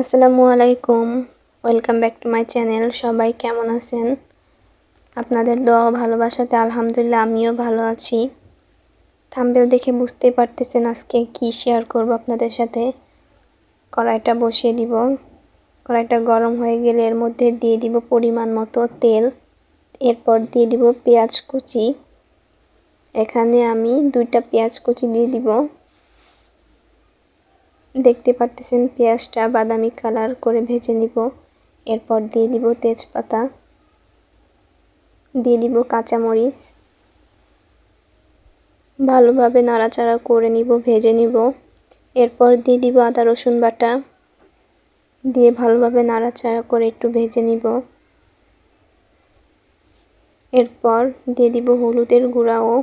আসসালামু আলাইকুম। Welcome back to my channel. সবাই কেমন আছেন? আপনাদের দোয়া ও ভালোবাসাতে আলহামদুলিল্লাহ আমিও ভালো আছি। থাম্বনেল দেখে বুঝতেই পারতেছেন আজকে কি শেয়ার করব আপনাদের সাথে। কড়াইটা বসিয়ে দিব। কড়াইটা গরম হয়ে গেলে এর মধ্যে দিয়ে দিব পরিমাণ মতো তেল। এরপর দিয়ে দিব পেঁয়াজ কুচি। এখানে আমি 2টা পেঁয়াজ কুচি দিয়ে দিব। দেখতে পারতেছেন পেঁয়াজটা বাদামি কালার করে ভেজে নিব। এরপর দিয়ে দিব তেজপাতা, দিয়ে দিব কাঁচামরিচ, ভালোভাবে নাড়াচাড়া করে নিব, ভেজে নিব। এরপর দিয়ে দিব আদা রসুন বাটা, দিয়ে ভালোভাবে নাড়াচাড়া করে একটু ভেজে নিব। এরপর দিয়ে দিব হলুদের গুঁড়া ও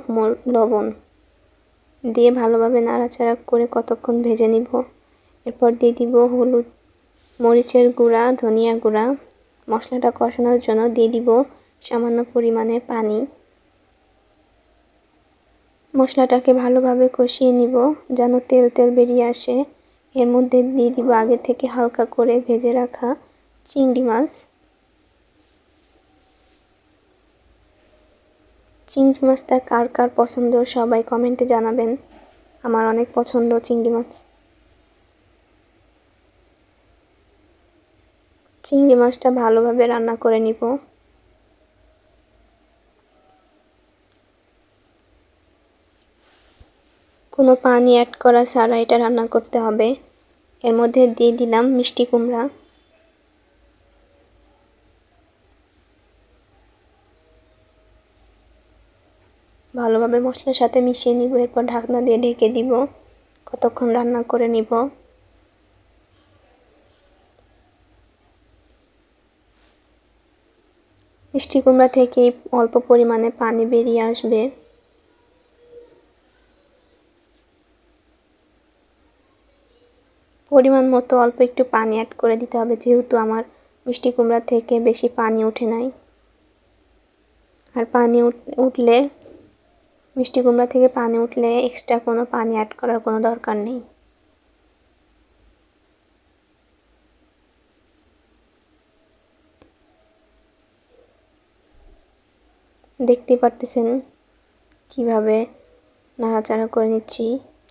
লবণ, দিয়ে ভালোভাবে নাড়াচাড়া করে কতক্ষণ ভেজে নিব। এরপর দিয়ে দিব হলুদ, মরিচের গুঁড়া, ধনিয়া গুঁড়া। মশলাটা কষানোর জন্য দিয়ে দিব সামান্য পরিমাণে পানি। মশলাটাকে ভালোভাবে কষিয়ে নিব যেন তেল তেল বেরিয়ে আসে। এর মধ্যে দিয়ে দিব আগে থেকে হালকা করে ভেজে রাখা চিংড়ি মাছ। চিংড়ি মাছটা কার কার পছন্দ সবাই কমেন্টে জানাবেন। আমার অনেক পছন্দ চিংড়ি মাছ। চিংড়ি মাছটা ভালোভাবে রান্না করে নিব। কোনো পানি অ্যাড করা ছাড়া এটা রান্না করতে হবে। এর মধ্যে দিয়ে দিলাম মিষ্টি কুমড়া। ভালোভাবে মশলার সাথে মিশিয়ে নিব। এরপর ঢাকনা দিয়ে ঢেকে দিব। কতক্ষণ রান্না করে নিব। মিষ্টি কুমড়া থেকে অল্প পরিমাণে পানি বেরিয়ে আসবে। পরিমাণ মতো অল্প একটু পানি অ্যাড করে দিতে হবে, যেহেতু আমার মিষ্টি কুমড়া থেকে বেশি পানি ওঠে নাই। আর পানি উঠলে মিষ্টি কুমড়া থেকে পানি উঠলে এক্সট্রা কোনো পানি অ্যাড করার কোনো দরকার নেই। দেখতে পারতেছেন কিভাবে নাড়াচাড়া করে নিচ্ছি।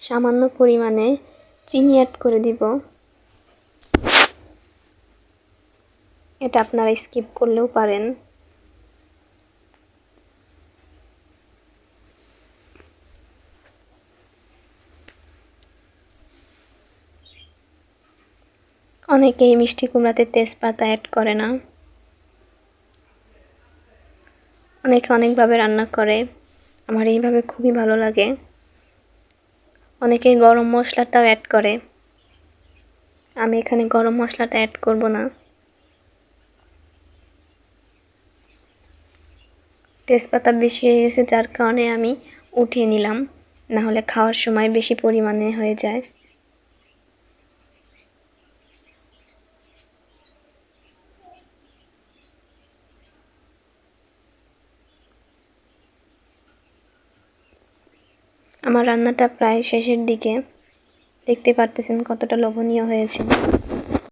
সামান্য পরিমাণে চিনি অ্যাড করে দিব। এটা আপনারা স্কিপ করলেও পারেন। অনেকেই মিষ্টি কুমড়াতে তেজপাতা অ্যাড করে না। অনেকে অনেকভাবে রান্না করে, আমার এইভাবে খুবই ভালো লাগে। অনেকে গরম মশলাটাও অ্যাড করে, আমি এখানে গরম মশলাটা অ্যাড করব না। তেজপাতা বেশি হয়ে গেছে যার কারণে আমি উঠিয়ে নিলাম, না হলে খাওয়ার সময় বেশি পরিমাণে হয়ে যায়। আমার রান্নাটা প্রায় শেষের দিকে। দেখতে পারতেছেন কতটা লোভনীয় হয়েছে।